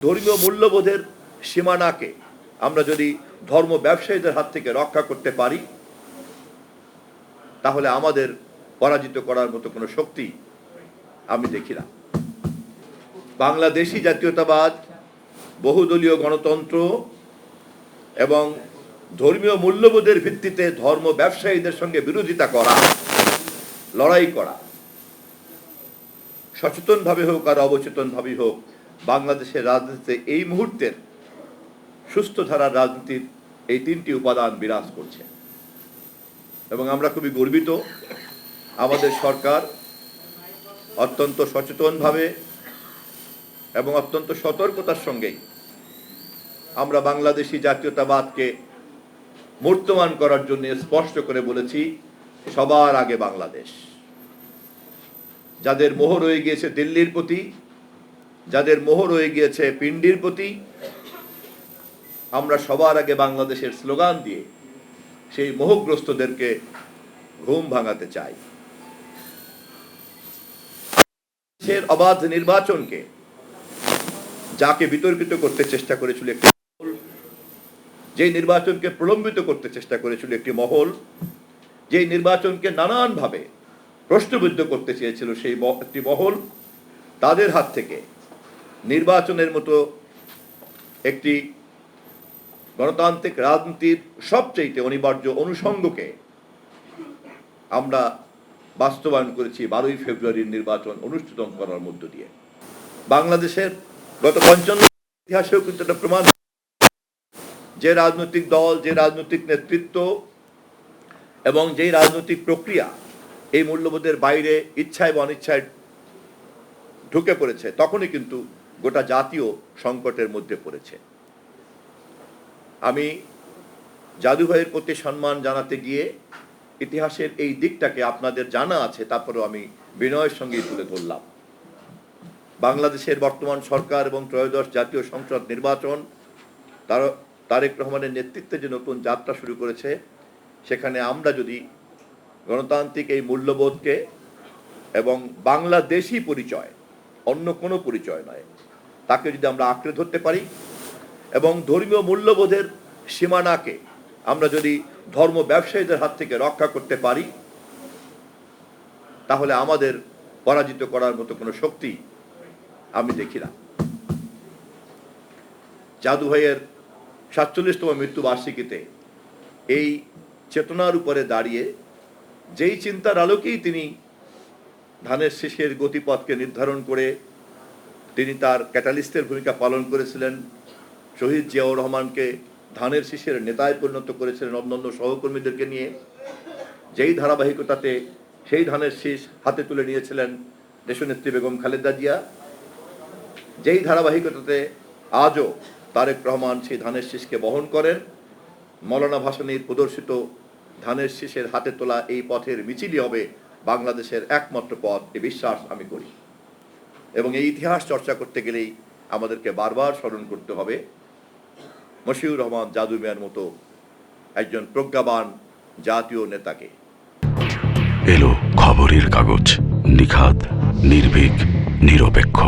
ধর্মীয় মূল্যবোধের সীমানাকে আমরা যদি ধর্ম ব্যবসায়ীদের হাত থেকে রক্ষা করতে পারি, তাহলে আমাদের পরাজিত করার মতো কোনো শক্তি আমি দেখি না। বাংলাদেশি জাতীয়তাবাদ, বহুদলীয় গণতন্ত্র এবং ধর্মীয় মূল্যবোধের ভিত্তিতে ধর্ম ব্যবসায়ীদের সঙ্গে বিরোধিতা করা, লড়াই করা, সচেতনভাবে হোক আর অবচেতনভাবে হোক, বাংলাদেশের রাজনীতিতে এই মুহূর্তের সুস্থ ধারার রাজনীতির এই তিনটি উপাদান বিরাজ করছে। এবং আমরা খুবই গর্বিত, আমাদের সরকার অত্যন্ত সচেতনভাবে এবং অত্যন্ত সতর্কতার সঙ্গেই আমরা বাংলাদেশি জাতীয়তাবাদকে মূর্তমান করার জন্য স্পষ্ট করে বলেছি, সবার আগে বাংলাদেশ। যাদের মোহ রয়ে গিয়েছে দিল্লির প্রতি, যাদের মোহ রয়ে গিয়েছে পিন্ডির প্রতি, আমরা সবার আগে বাংলাদেশের স্লোগান দিয়ে সেই মোহগ্রস্তদেরকে ঘুম ভাঙাতে চাই। দেশের অবাধ নির্বাচনকে যাকে বিতর্কিত করতে চেষ্টা করেছিল একটি মহল, যেই নির্বাচনকে প্রলম্বিত করতে চেষ্টা করেছিল একটি মহল, যেই নির্বাচনকে নানানভাবে প্রশ্নবিদ্ধ করতে চেয়েছিল সেই একটি মহল, তাদের হাত থেকে নির্বাচনের মতো একটি গণতান্ত্রিক রাজনীতির সবচেয়ে অনিবার্য অনুষঙ্গকে আমরা বাস্তবায়ন করেছি 12ই ফেব্রুয়ারির নির্বাচন অনুষ্ঠিত করার মধ্য দিয়ে। বাংলাদেশের গত 55 ইতিহাসেও কিন্তু একটা প্রমাণ, যে রাজনৈতিক দল, যে রাজনৈতিক নেতৃত্ব এবং যেই রাজনৈতিক প্রক্রিয়া এই মূল্যবোধের বাইরে ইচ্ছায় বা অনিচ্ছায় ঢুকে পড়েছে, তখনই কিন্তু গোটা জাতীয় সংকটের মধ্যে পড়েছে। আমি জাদু ভাইয়ের প্রতি সম্মান জানাতে গিয়ে ইতিহাসের এই দিকটাকে আপনাদের জানা আছে, তারপরেও আমি বিনয়ের সঙ্গে তুলে ধরলাম। বাংলাদেশের বর্তমান সরকার এবং ত্রয়োদশ জাতীয় সংসদ নির্বাচন তারেক রহমানের নেতৃত্বে যে নতুন যাত্রা শুরু করেছে, সেখানে আমরা যদি গণতান্ত্রিক এই মূল্যবোধকে এবং বাংলাদেশি পরিচয়, অন্য কোনো পরিচয় নয়, তাকে যদি আমরা আঁকড়ে ধরতে পারি এবং ধর্মীয় মূল্যবোধের সীমানাকে আমরা যদি ধর্ম ব্যবসায়ীদের হাত থেকে রক্ষা করতে পারি, তাহলে আমাদের পরাজিত করার মতো কোনো শক্তি আমি দেখি না। জাদু ভাইয়ের 47তম মৃত্যুবার্ষিকীতে এই চেতনার উপরে দাঁড়িয়ে যেই চিন্তার আলোকেই তিনি ধানের শীষের গতিপথকে নির্ধারণ করে তিনি তার ক্যাটালিস্টের ভূমিকা পালন করেছিলেন, শহীদ জিয়াউর রহমানকে ধানের শীষের নেতায় পরিণত করেছিলেন অন্যান্য সহকর্মীদেরকে নিয়ে, যেই ধারাবাহিকতাতে সেই ধানের শীষ হাতে তুলে নিয়েছিলেন দেশনেত্রী বেগম খালেদা জিয়া, যেই ধারাবাহিকতাতে আজও তারেক রহমান সেই ধানের শীষকে বহন করেন, মৌলানা ভাসানীর প্রদর্শিত ধানের শীষের হাতে তোলা এই পথের মিছিলই হবে বাংলাদেশের একমাত্র পথ, এ বিশ্বাস আমি করি। এবং এই ইতিহাস চর্চা করতে গেলেই আমাদেরকে বারবার স্মরণ করতে হবে মশিউর রহমান জাদু মিয়ার মতো একজন প্রজ্ঞাবান জাতীয় নেতাকে। এলো খবরের কাগজ, নিখাত, নির্ভীক, নিরপেক্ষ।